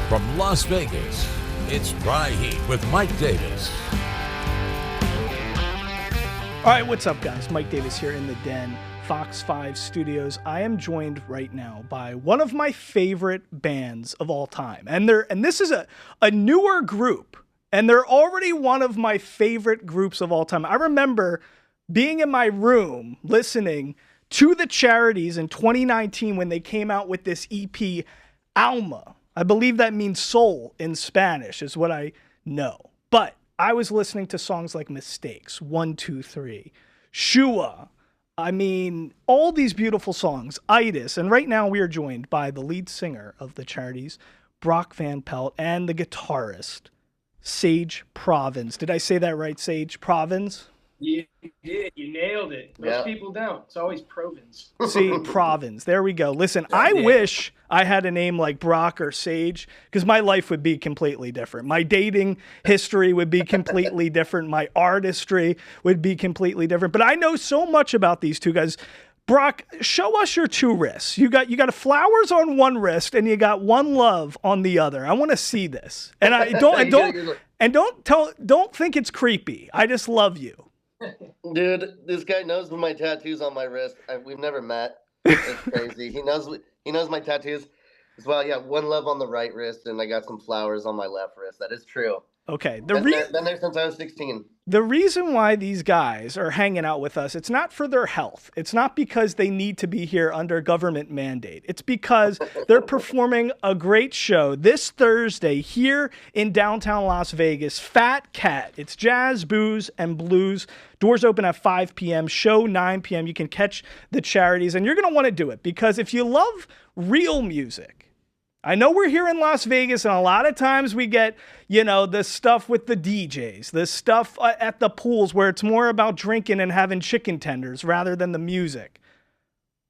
From Las Vegas, it's Dry Heat with Mike Davis. All right, what's up, guys? Mike Davis here in the den, FOX5 Studios. I am joined right now by one of my favorite bands of all time. And this is a newer group, and they're already one of my favorite groups of all time. I remember being in my room listening to the Charities in 2019 when they came out with this EP, Alma. I believe that means soul in Spanish, is what I know. But I was listening to songs like Mistakes, 1, 2, 3, Shua. I mean, all these beautiful songs, Itis. And right now we are joined by the lead singer of the Charities, Brock Van Pelt, and the guitarist, Sage Provins. Did I say that right, Sage Provins? You did. You nailed it. Most people don't. It's always Provins. See, Provins. There we go. Listen, I wish I had a name like Brock or Sage, because my life would be completely different. My dating history would be completely different. My artistry would be completely different. But I know so much about these two guys. Brock, show us your two wrists. You got a flowers on one wrist and you got one love on the other. I want to see this. And I don't think it's creepy. I just love you. Dude, this guy knows my tattoos on my wrist. We've never met. It's crazy. He knows my tattoos as well. Yeah, one love on the right wrist, and I got some flowers on my left wrist. That is true. Okay. Been there since I was 16. The reason why these guys are hanging out with us, it's not for their health. It's not because they need to be here under government mandate. It's because they're performing a great show this Thursday here in downtown Las Vegas, Fat Cat. It's jazz, booze, and blues. Doors open at 5 p.m., show 9 p.m. You can catch the Charities, and you're going to want to do it because if you love real music, I know we're here in Las Vegas, and a lot of times we get, the stuff with the DJs, the stuff at the pools where it's more about drinking and having chicken tenders rather than the music.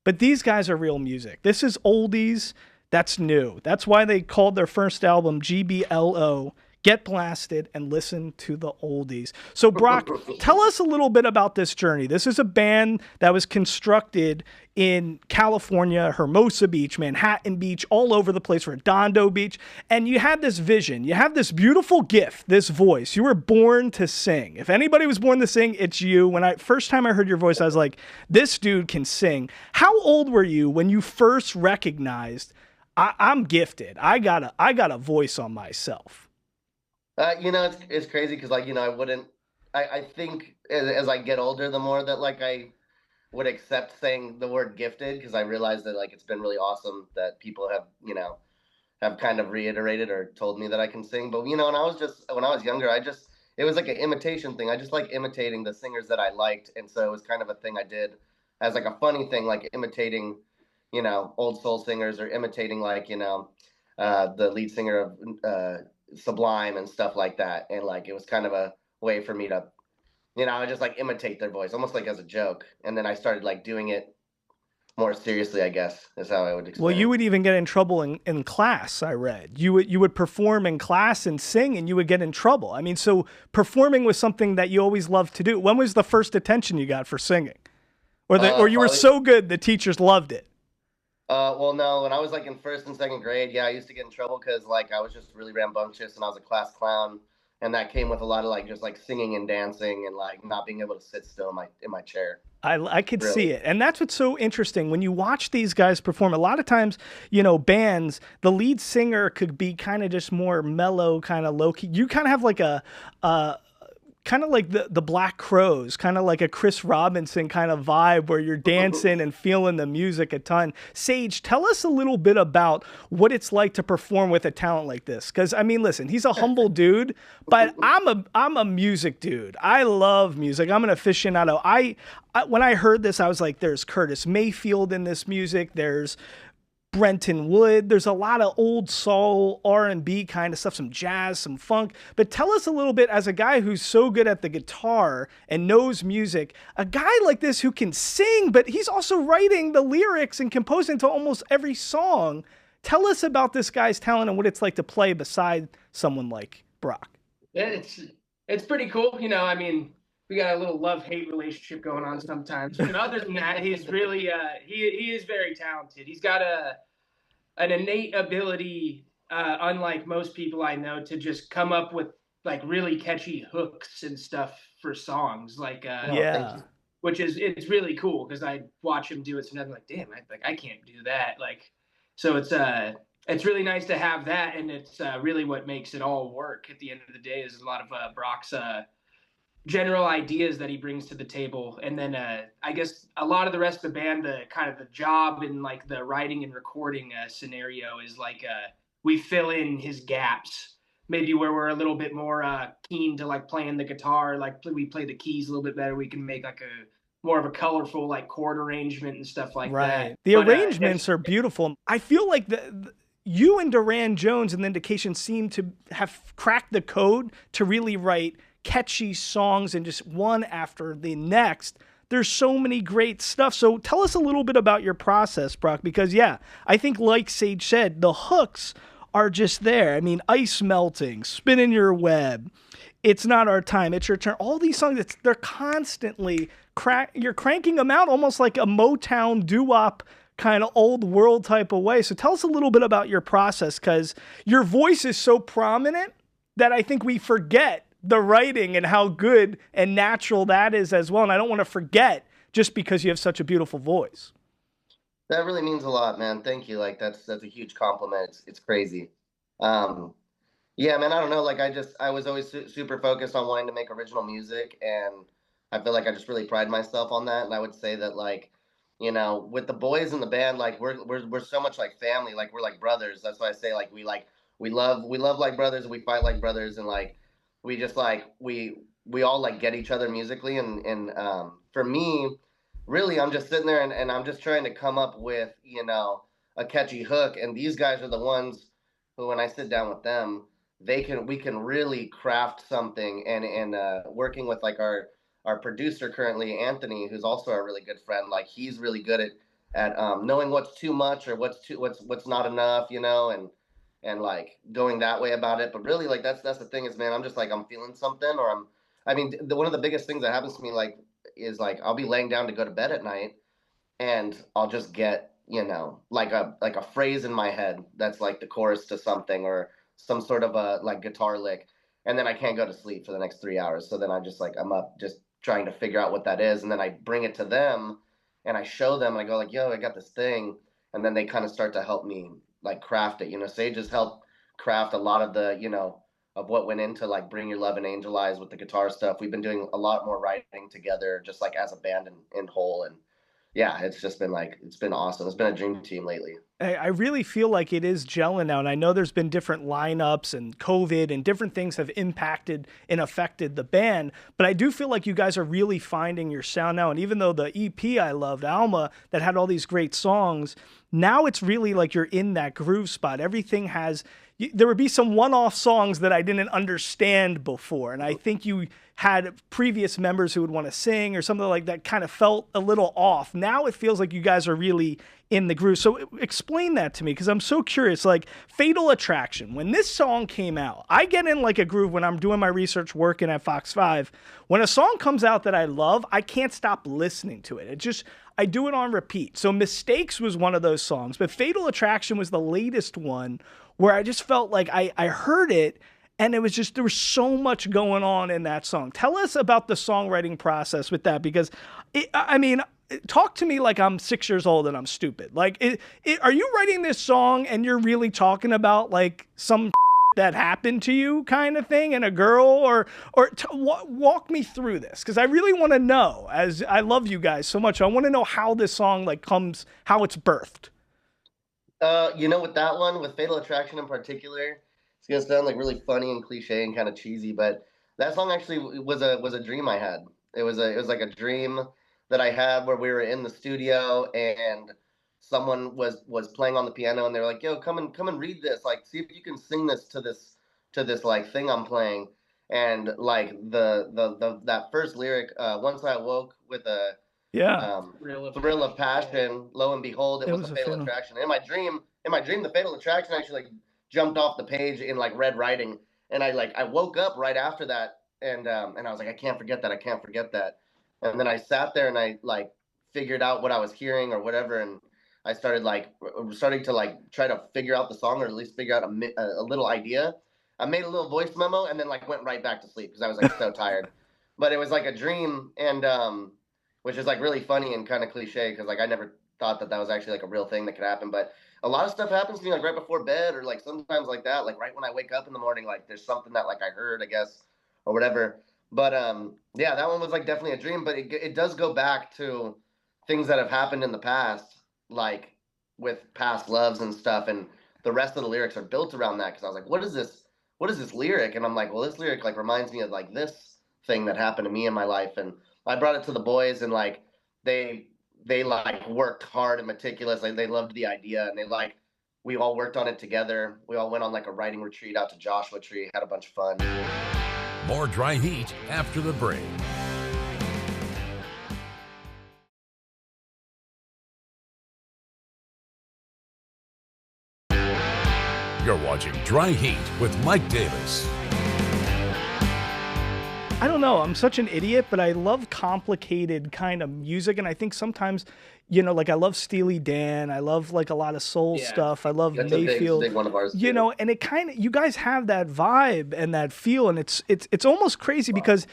But these guys are real music. This is oldies. That's new. That's why they called their first album GBLO, Get Blasted and Listen to the Oldies. So, Brock, tell us a little bit about this journey. This is a band that was constructed in California, Hermosa Beach, Manhattan Beach, all over the place, Redondo Beach. And you had this vision. You have this beautiful gift, this voice. You were born to sing. If anybody was born to sing, it's you. First time I heard your voice, I was like, this dude can sing. How old were you when you first recognized, I'm gifted. I got a voice on myself? It's crazy because, I think as I get older, the more that, I would accept saying the word gifted, because I realize that, it's been really awesome that people have kind of reiterated or told me that I can sing. But, when I was younger, it was like an imitation thing. I just like imitating the singers that I liked. And so it was kind of a thing I did as, a funny thing, imitating, old soul singers or imitating, the lead singer of Sublime and stuff like that, and it was kind of a way for me to I just imitate their voice almost as a joke, and then I started doing it more seriously, I guess, is how I would explain. Well, you would even get in trouble in class. I read you would perform in class and sing, and you would get in trouble. I mean, so performing was something that you always loved to do. When was the first attention you got for singing, or you were so good the teachers loved it? Well, no, when I was in first and second grade, I used to get in trouble because I was just really rambunctious and I was a class clown, and that came with a lot of just singing and dancing and not being able to sit still in my chair. I could see it. And that's what's so interesting. When you watch these guys perform, a lot of times, bands, the lead singer could be kind of just more mellow, kind of low key. You kind of have kind of like the Black Crowes, kind of like a Chris Robinson kind of vibe where you're dancing and feeling the music a ton. Sage, tell us a little bit about what it's like to perform with a talent like this. Because, I mean, listen, he's a humble dude, but I'm a music dude. I love music. I'm an aficionado. I when I heard this, I was like, there's Curtis Mayfield in this music. There's Brenton Wood. There's a lot of old soul, R&B kind of stuff, some jazz, some funk. But tell us a little bit, as a guy who's so good at the guitar and knows music, a guy like this who can sing, but he's also writing the lyrics and composing to almost every song. Tell us about this guy's talent and what it's like to play beside someone like Brock. Yeah, it's pretty cool. I mean, we got a little love-hate relationship going on sometimes. And other than that, he's really he is very talented. He's got an innate ability unlike most people I know, to just come up with like really catchy hooks and stuff for songs. Like, No, thank Yeah. you. which is it's really cool because I watch him do it sometimes. I'm like, damn, I can't do that. Like, so it's really nice to have that, and it's really what makes it all work. At the end of the day, is a lot of Brock's general ideas that he brings to the table, and then I guess a lot of the rest of the band, the kind of the job in like the writing and recording scenario is like we fill in his gaps, maybe where we're a little bit more keen to like playing the guitar, like we play the keys a little bit better, we can make like a more of a colorful like chord arrangement and stuff like that. Right. The But arrangements are beautiful. I feel like you and Duran Jones and the Indication seem to have cracked the code to really write catchy songs and just one after the next. There's so many great stuff. So tell us a little bit about your process, Brock, because yeah, I think like Sage said, the hooks are just there. I mean, Ice Melting, Spinning Your Web, It's Not Our Time, It's Your Turn. All these songs, they're constantly you're cranking them out almost like a Motown doo-wop kind of old world type of way. So tell us a little bit about your process, because your voice is so prominent that I think we forget the writing and how good and natural that is as well. And I don't want to forget just because you have such a beautiful voice. That really means a lot, man. Thank you. Like that's a huge compliment. It's crazy. Yeah, man. I don't know. Like I was always super focused on wanting to make original music, and I feel like I just really pride myself on that. And I would say that like, with the boys in the band, like we're so much like family. Like we're like brothers. That's why I say like we love like brothers. And we fight like brothers, and like we just like we all like get each other musically. And for me, really, I'm just sitting there and I'm just trying to come up with a catchy hook. And these guys are the ones who, when I sit down with them, we can really craft something. And working with like our producer currently, Anthony, who's also a really good friend, like he's really good at knowing what's too much or what's not enough, and like going that way about it. But really, like that's the thing is, man, I'm just like I'm feeling something, or I mean, one of the biggest things that happens to me like is like I'll be laying down to go to bed at night, and I'll just get like a phrase in my head that's like the chorus to something, or some sort of a like guitar lick, and then I can't go to sleep for the next 3 hours. So then I'm up just trying to figure out what that is, and then I bring it to them, and I show them, and I go like, "Yo, I got this thing," and then they kind of start to help me like craft it. Sage has helped craft a lot of of what went into like Bring Your Love and Angel Eyes with the guitar stuff. We've been doing a lot more writing together, just like as a band in whole. And yeah, it's just been like, it's been awesome. It's been a dream team lately. I really feel like it is gelling now. And I know there's been different lineups and COVID and different things have impacted and affected the band. But I do feel like you guys are really finding your sound now. And even though the EP I loved, Alma, that had all these great songs, now it's really like you're in that groove spot. Everything has, there would be some one-off songs that I didn't understand before. And I think you had previous members who would want to sing or something like that kind of felt a little off. Now it feels like you guys are really in the groove. So explain that to me, because I'm so curious. Like Fatal Attraction, when this song came out, I get in like a groove when I'm doing my research working at Fox 5. When a song comes out that I love, I can't stop listening to it. I do it on repeat. So Mistakes was one of those songs, but Fatal Attraction was the latest one where I just felt like I heard it, and it was just, there was so much going on in that song. Tell us about the songwriting process with that, because talk to me like I'm 6 years old and I'm stupid. Like, are you writing this song and you're really talking about like some that happened to you kind of thing, and a girl, or walk me through this, because I really want to know, as I love you guys so much. I want to know how this song like comes, how it's birthed. With that one, with Fatal Attraction in particular, it's gonna sound like really funny and cliche and kind of cheesy, but that song actually was a dream I had. It was like a dream that I had where we were in the studio and someone was playing on the piano, and they were like, "Yo, come and read this. Like, see if you can sing this to this like thing I'm playing." And like the that first lyric, once I awoke with a Yeah. thrill of passion, lo and behold, it was a fatal fatal. attraction. In my dream, the fatal attraction actually like jumped off the page in like red writing, and I woke up right after that, and I was like, I can't forget that, and then I sat there and I like figured out what I was hearing or whatever, and I started like starting to like try to figure out the song, or at least figure out a little idea. I made a little voice memo and then like went right back to sleep because I was like so tired. But it was like a dream, and which is like really funny and kind of cliche because like I never thought that was actually like a real thing that could happen. But a lot of stuff happens to me like right before bed, or like sometimes like that, like right when I wake up in the morning, like there's something that like I heard, I guess, or whatever. But yeah, that one was like definitely a dream, but it does go back to things that have happened in the past, like with past loves and stuff, and the rest of the lyrics are built around that because I was like, what is this? What is this lyric? And I'm like, well, this lyric like reminds me of like this thing that happened to me in my life, and I brought it to the boys, and like they like worked hard and meticulous. Like they loved the idea, and we all worked on it together. We all went on like a writing retreat out to Joshua Tree, had a bunch of fun. More Dry Heat after the break. You're watching Dry Heat with Mike Davis. I don't know. I'm such an idiot, but I love complicated kind of music. And I think sometimes, you know, like I love Steely Dan. I love like a lot of soul stuff. I love Mayfield. Big one of ours, you know, and it kind of, you guys have that vibe and that feel. And it's almost crazy because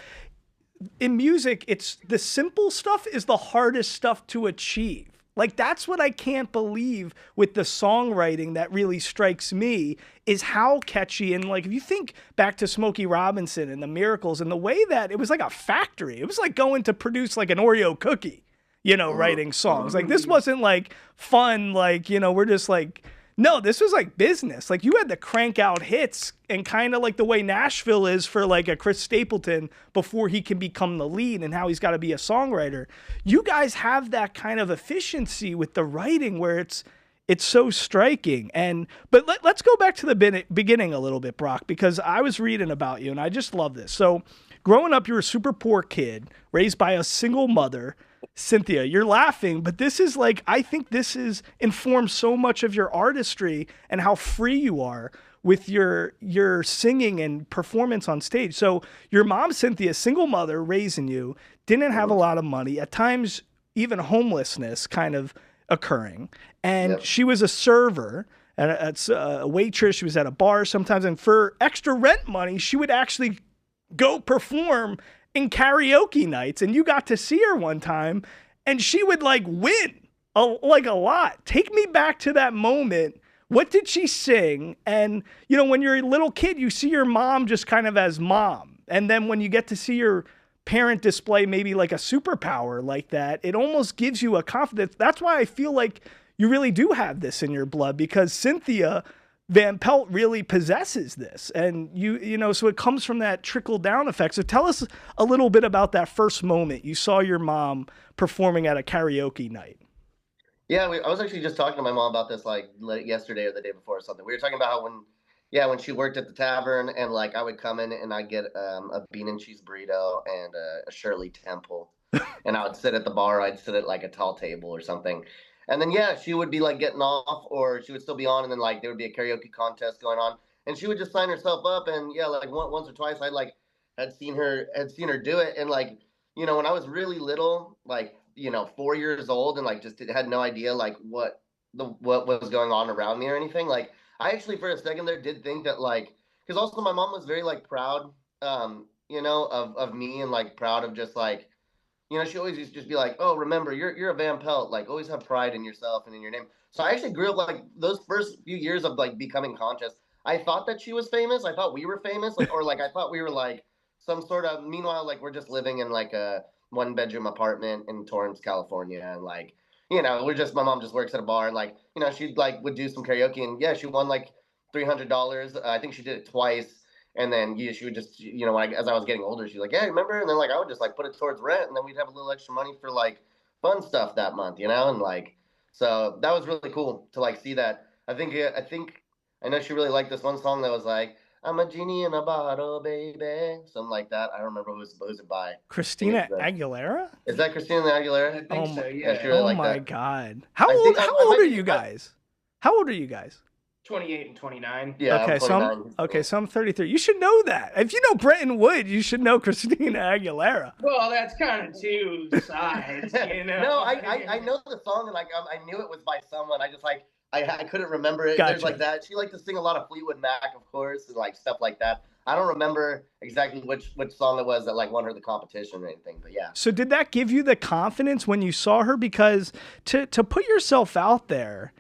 in music, it's the simple stuff is the hardest stuff to achieve. Like, that's what I can't believe with the songwriting that really strikes me is how catchy. And like, if you think back to Smokey Robinson and the Miracles and the way that it was like a factory, it was like going to produce like an Oreo cookie, you know, writing songs. Like, this wasn't like fun. Like, you know, we're just like, no, this was like business. Like, you had to crank out hits, and kind of like the way Nashville is for like a Chris Stapleton before he can become the lead and how he's got to be a songwriter. You guys have that kind of efficiency with the writing where it's so striking. But let's go back to the beginning a little bit, Brock, because I was reading about you and I just love this. So growing up, you're a super poor kid raised by a single mother. Cynthia, you're laughing, but this is like, I think this is informed so much of your artistry and how free you are with your singing and performance on stage. So your mom, Cynthia, single mother raising you, didn't have a lot of money, at times even homelessness kind of occurring. And she was a server, a waitress. She was at a bar sometimes. And for extra rent money, she would actually go perform in karaoke nights, and you got to see her one time, and she would like win a lot. Take me back to that moment. What did she sing? And you know, when you're a little kid, you see your mom just kind of as mom, and then when you get to see your parent display maybe like a superpower like that, it almost gives you a confidence. That's why I feel like you really do have this in your blood, because Cynthia Van Pelt really possesses this, and you know, so it comes from that trickle down effect. So tell us a little bit about that first moment you saw your mom performing at a karaoke night. Yeah, I was actually just talking to my mom about this like yesterday or the day before or something. We were talking about how when she worked at the tavern, and like I would come in and I'd get a bean and cheese burrito and a Shirley Temple, and I would sit at the bar. I'd sit at like a tall table or something. And then, she would be like getting off, or she would still be on. And then like, there would be a karaoke contest going on, and she would just sign herself up. And like once or twice I like had seen her do it. And like, you know, when I was really little, like, you know, 4 years old, and like just had no idea like what was going on around me or anything. Like, I actually for a second there did think that like, because also my mom was very like proud, you know, of me, and like proud of just like, you know, she always used to just be like, oh, remember, you're a Van Pelt. Like, always have pride in yourself and in your name. So I actually grew up like those first few years of like becoming conscious. I thought that she was famous. I thought we were famous, like, or like I thought we were like some sort of. Meanwhile, like we're just living in like a 1-bedroom apartment in Torrance, California, and like, you know, my mom just works at a bar, and like, you know, she like would do some karaoke, and she won like $300. I think she did it twice. And then she would just, you know, as I was getting older, she's like, yeah, remember? And then like I would just like put it towards rent, and then we'd have a little extra money for like fun stuff that month, you know? And like, so that was really cool to like see that. I know she really liked this one song that was like, I'm a genie in a bottle, baby. Something like that. I don't remember who's it by. Christina Aguilera? Is that Christina Aguilera? I think so, yeah. She really oh liked my that. God. How old are you guys? How old are you guys? 28 and 29. Yeah, Okay, I'm 29. So I'm 33. You should know that. If you know Brenton Wood, you should know Christina Aguilera. Well, that's kind of two sides, you know. No, I know the song, and like I knew it was by someone. I just like I couldn't remember it. Gotcha. There's like that. She liked to sing a lot of Fleetwood Mac, of course, and like stuff like that. I don't remember exactly which song it was that like won her the competition or anything, but yeah. So did that give you the confidence when you saw her? Because to put yourself out there,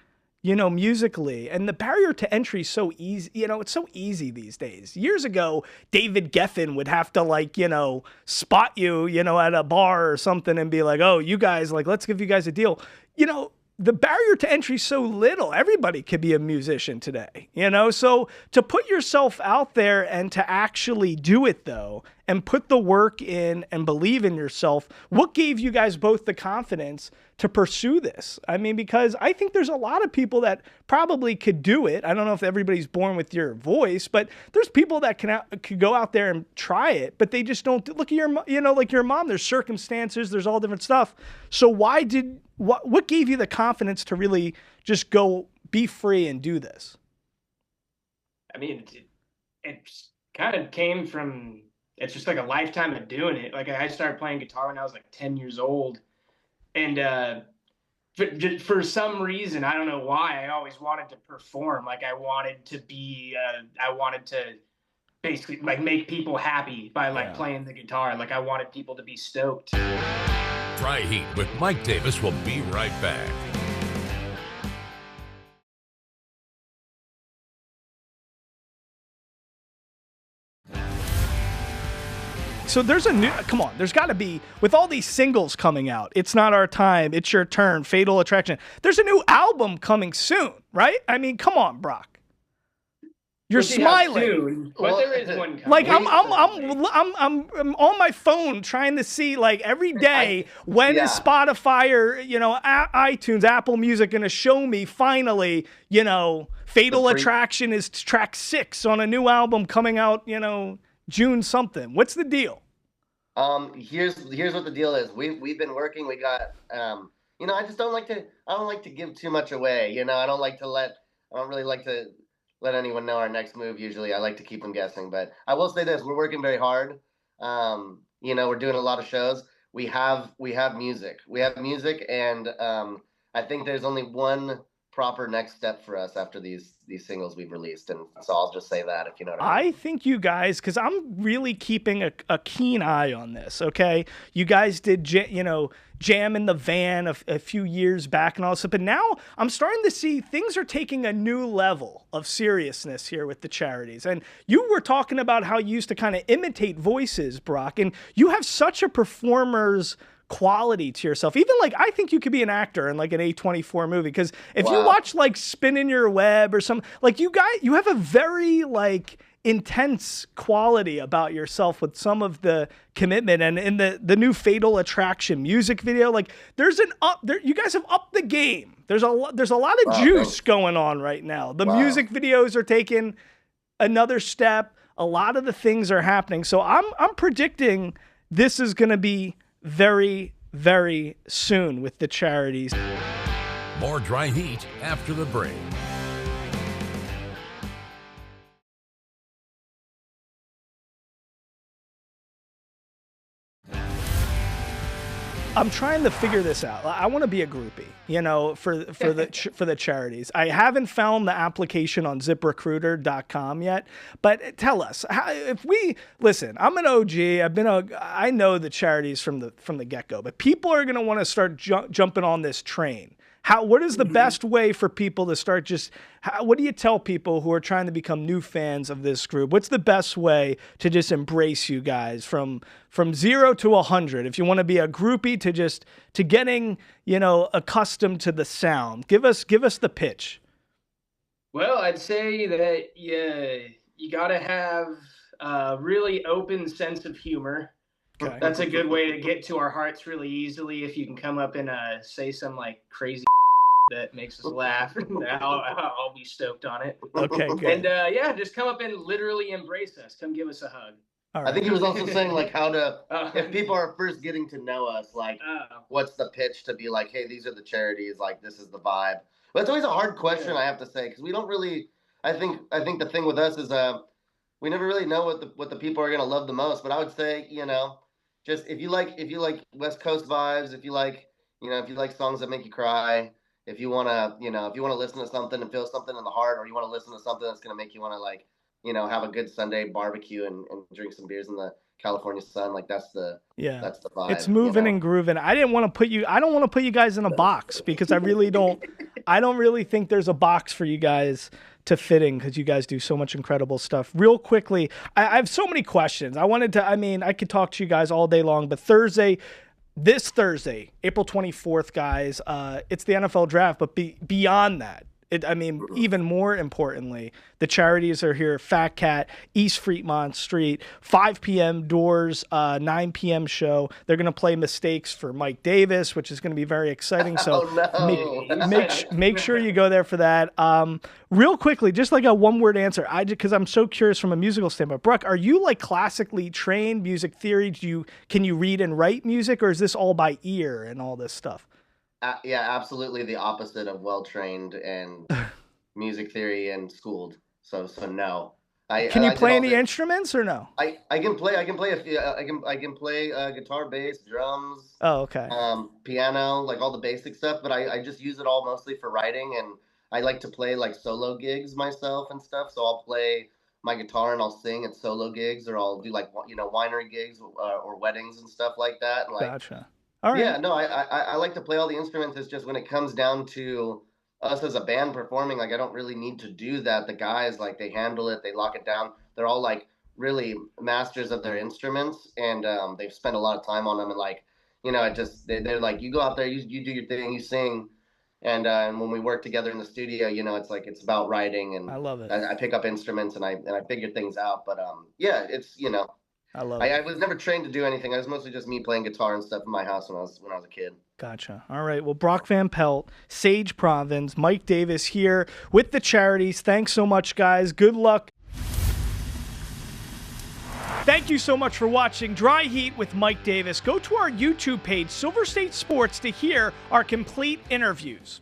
you know, musically, and the barrier to entry is so easy, you know, it's so easy these days. Years ago, David Geffen would have to like, you know, spot you, you know, at a bar or something and be like, oh, you guys, like, let's give you guys a deal. You know, the barrier to entry is so little. Everybody could be a musician today, you know? So to put yourself out there and to actually do it though, and put the work in and believe in yourself, what gave you guys both the confidence to pursue this? I mean, because I think there's a lot of people that probably could do it. I don't know if everybody's born with your voice, but there's people that could go out there and try it, but they just don't. Look at your, you know, like your mom, there's circumstances, there's all different stuff. So what gave you the confidence to really just go be free and do this? I mean, it kind of came from, it's just like a lifetime of doing it. Like I started playing guitar when I was like 10 years old. And for some reason, I don't know why, I always wanted to perform. Like I wanted to basically like make people happy by like playing the guitar. Like I wanted people to be stoked. Dry Heat with Mike Davis will be right back. So there's a new, come on, there's got to be, with all these singles coming out, It's Not Our Time, It's Your Turn, Fatal Attraction, there's a new album coming soon, right? I mean, come on, Brock. You're smiling. Soon, but there is one coming. Like I'm on my phone trying to see like every day when is Spotify or, you know, iTunes, Apple Music going to show me finally, you know, Fatal Attraction is track 6 on a new album coming out, you know, June something. What's the deal? Here's what the deal is. We've been working. We got you know, I don't like to give too much away. You know, I don't really like to let anyone know our next move. Usually I like to keep them guessing, but I will say this, we're working very hard. You know, we're doing a lot of shows. We have music. And I think there's only one proper next step for us after these singles we've released, and so I'll just say that, if you know what I mean. I think you guys, because I'm really keeping a keen eye on this, okay? You guys did, you know, Jam in the Van a few years back and all this stuff, but now I'm starting to see things are taking a new level of seriousness here with the Charities. And you were talking about how you used to kind of imitate voices, Brock, and you have such a performer's quality to yourself. Even like, I think you could be an actor in like an A24 movie, because if you watch like Spinning Your Web or some, like you have a very like intense quality about yourself with some of the commitment. And in the new Fatal Attraction music video, like you guys have upped the game. There's a lot of juice going on right now. The music videos are taking another step. A lot of the things are happening. So I'm predicting this is going to be very, very soon with the Charities. More Dry Heat after the break. I'm trying to figure this out. I want to be a groupie, you know, for the Charities. I haven't found the application on ZipRecruiter.com yet, but tell us listen. I'm an OG. I know the Charities from the get-go, but people are going to want to start jumping on this train. What is the best way for people to start what do you tell people who are trying to become new fans of this group? What's the best way to just embrace you guys from 0 to 100? If you want to be a groupie to getting, you know, accustomed to the sound, give us the pitch. Well, I'd say that you got to have a really open sense of humor. Okay. That's a good way to get to our hearts really easily. If you can come up and say some like crazy that makes us laugh, I'll be stoked on it. Okay, good. And just come up and literally embrace us. Come give us a hug. All right. I think he was also saying like how to, if people are first getting to know us, like what's the pitch to be like, hey, these are the Charities, like this is the vibe. But it's always a hard question, I have to say, because we don't really I think the thing with us is we never really know what the people are gonna love the most. But I would say, just if you like West Coast vibes, if you like songs that make you cry, if you wanna listen to something and feel something in the heart, or you wanna listen to something that's gonna make you wanna have a good Sunday barbecue and drink some beers in the California sun, like that's the vibe. It's moving and grooving. I don't want to put you guys in a box because I don't really think there's a box for you guys to fit in because you guys do so much incredible stuff. Real quickly, I have so many questions. I could talk to you guys all day long, but this Thursday, April 24th, guys, it's the NFL draft, but beyond that, even more importantly, the Charities are here. Fat Cat, East Fremont Street, 5 p.m. doors, 9 p.m. show. They're going to play Mistakes for Mike Davis, which is going to be very exciting. So make sure you go there for that. Real quickly, just like a one-word answer, because I'm so curious from a musical standpoint. Bruck, are you like classically trained music theory? Can you read and write music, or is this all by ear and all this stuff? Yeah, absolutely the opposite of well-trained and music theory and schooled. So no. Can you play any instruments or no? I can play I can play guitar, bass, drums. Oh, okay. Piano, like all the basic stuff, but I just use it all mostly for writing, and I like to play like solo gigs myself and stuff. So I'll play my guitar and I'll sing at solo gigs, or I'll do like winery gigs or weddings and stuff like that. And, gotcha. All right. Yeah, no, I like to play all the instruments. It's just when it comes down to us as a band performing, like I don't really need to do that. The guys, like, they handle it, they lock it down. They're all like really masters of their instruments, and they've spent a lot of time on them. And they're like, you go out there, you do your thing, you sing, and when we work together in the studio, it's about writing, and I love it. I pick up instruments and I figure things out. But yeah, it's I love it. I was never trained to do anything. I was mostly just me playing guitar and stuff in my house when I was a kid. Gotcha. All right. Well, Brock Van Pelt, Sage Provins, Mike Davis here with the Charities. Thanks so much, guys. Good luck. Thank you so much for watching Dry Heat with Mike Davis. Go to our YouTube page, Silver State Sports, to hear our complete interviews.